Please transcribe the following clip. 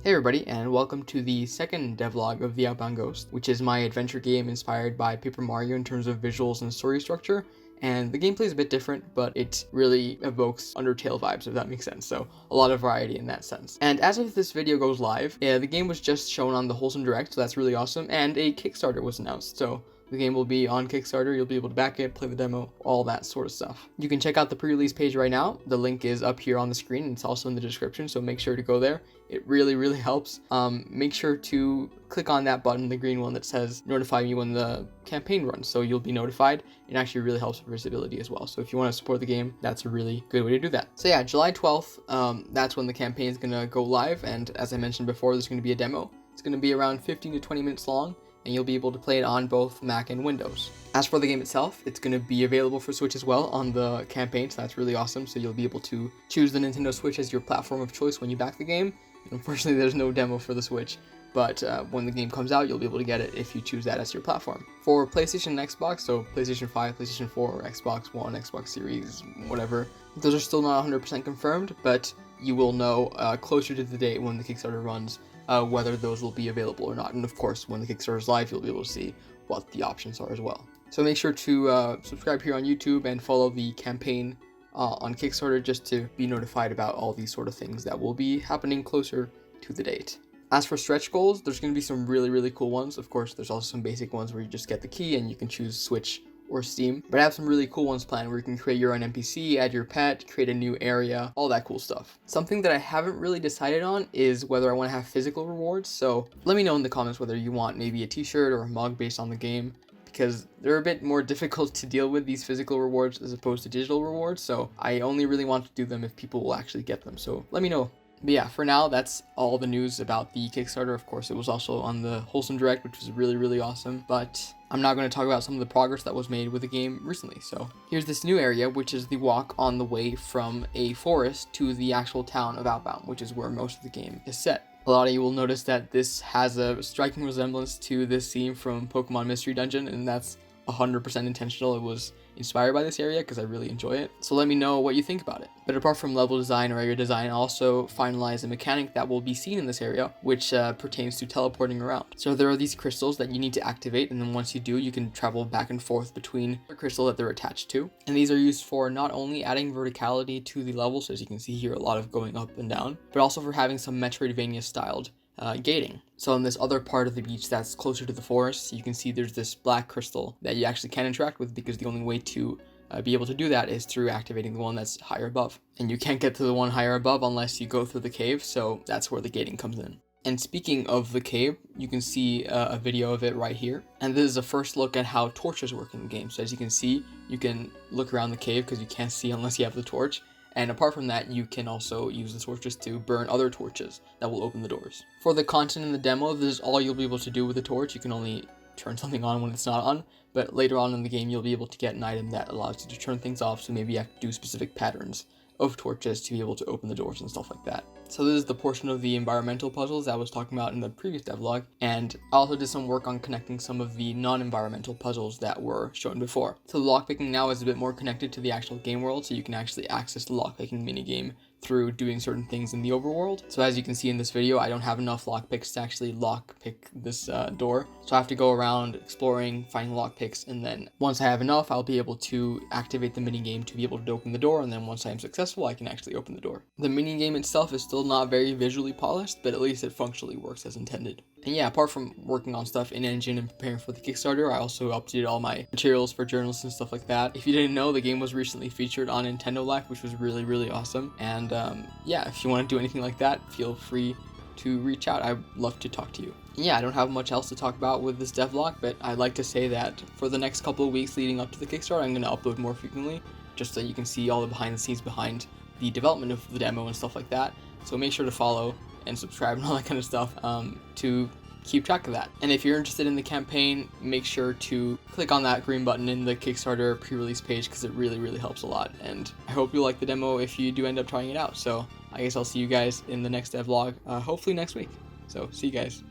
Hey everybody, and welcome to the second devlog of the Outbound Ghost, which is my adventure game inspired by Paper Mario in terms of visuals and story structure. And the gameplay is a bit different, but it really evokes Undertale vibes, if that makes sense. So a lot of variety in that sense. And as of this video goes live, the game was just shown on the Wholesome Direct, so that's really awesome. And a Kickstarter was announced, so the game will be on Kickstarter. You'll be able to back it, play the demo, all that sort of stuff. You can check out the pre-release page right now. The link is up here on the screen, and it's also in the description, so make sure to go there. It really helps. Make sure to click on that button, the green one that says notify me when the campaign runs, so you'll be notified. It actually really helps with visibility as well. So if you want to support the game, that's a really good way to do that. So yeah, July 12th, that's when the campaign is going to go live, and as I mentioned before, there's going to be a demo. It's going to be around 15 to 20 minutes long, and you'll be able to play it on both Mac and Windows. As for the game itself, it's going to be available for Switch as well on the campaign, so that's really awesome. So you'll be able to choose the Nintendo Switch as your platform of choice when you back the game. Unfortunately, there's no demo for the Switch, but when the game comes out, you'll be able to get it if you choose that as your platform. For PlayStation and Xbox, so PlayStation 5, PlayStation 4, Xbox One, Xbox Series, whatever, those are still not 100% confirmed, but you will know closer to the date when the Kickstarter runs whether those will be available or not. And of course, when the Kickstarter is live, you'll be able to see what the options are as well. So make sure to subscribe here on YouTube and follow the campaign on Kickstarter just to be notified about all these sort of things that will be happening closer to the date. As for stretch goals, there's going to be some really cool ones. Of course, there's also some basic ones where you just get the key and you can choose Switch or Steam, but I have some really cool ones planned where you can create your own NPC, add your pet, create a new area, all that cool stuff. Something that I haven't really decided on is whether I want to have physical rewards, so let me know in the comments whether you want maybe a t-shirt or a mug based on the game, because they're a bit more difficult to deal with, these physical rewards, as opposed to digital rewards, so I only really want to do them if people will actually get them, so let me know. But yeah, for now, that's all the news about the Kickstarter. Of course, it was also on the Wholesome Direct, which was really awesome, but I'm now going to talk about some of the progress that was made with the game recently. So here's this new area, which is the walk on the way from a forest to the actual town of Outbound, which is where most of the game is set. A lot of you will notice that this has a striking resemblance to this scene from Pokemon Mystery Dungeon, and that's 100% intentional. It was inspired by this area because I really enjoy it. So let me know what you think about it. But apart from level design or area design, I also finalized a mechanic that will be seen in this area, which pertains to teleporting around. So there are these crystals that you need to activate, and then once you do, you can travel back and forth between the crystal that they're attached to. And these are used for not only adding verticality to the levels, as you can see here, a lot of going up and down, but also for having some Metroidvania styled gating. So in this other part of the beach that's closer to the forest, you can see there's this black crystal that you actually can interact with, because the only way to be able to do that is through activating the one that's higher above. And you can't get to the one higher above unless you go through the cave, so that's where the gating comes in. And speaking of the cave, you can see a video of it right here. And this is a first look at how torches work in the game. So as you can see, you can look around the cave because you can't see unless you have the torch. And apart from that, you can also use the torches to burn other torches that will open the doors. For the content in the demo, this is all you'll be able to do with the torch. You can only turn something on when it's not on, but later on in the game, you'll be able to get an item that allows you to turn things off, so maybe you have to do specific patterns of torches to be able to open the doors and stuff like that. So this is the portion of the environmental puzzles that I was talking about in the previous devlog, and I also did some work on connecting some of the non-environmental puzzles that were shown before. So the lockpicking now is a bit more connected to the actual game world, so you can actually access the lockpicking minigame through doing certain things in the overworld. So as you can see in this video, I don't have enough lockpicks to actually lockpick this door. So I have to go around exploring, finding lockpicks, and then once I have enough, I'll be able to activate the minigame to be able to open the door, and then once I am successful, I can actually open the door. The minigame itself is still not very visually polished, but at least it functionally works as intended. And yeah, apart from working on stuff in engine and preparing for the Kickstarter, I also updated all my materials for journals and stuff like that. If you didn't know, the game was recently featured on Nintendo Life, which was really awesome. And yeah, if you want to do anything like that, feel free to reach out. I'd love to talk to you. And yeah, I don't have much else to talk about with this devlog, but I'd like to say that for the next couple of weeks leading up to the Kickstarter, I'm going to upload more frequently, just so you can see all the behind the scenes behind the development of the demo and stuff like that. So make sure to follow and subscribe and all that kind of stuff to keep track of that. And if you're interested in the campaign, make sure to click on that green button in the Kickstarter pre-release page, because it really helps a lot. And I hope you like the demo if you do end up trying it out. So I guess I'll see you guys in the next devlog, hopefully next week. So see you guys.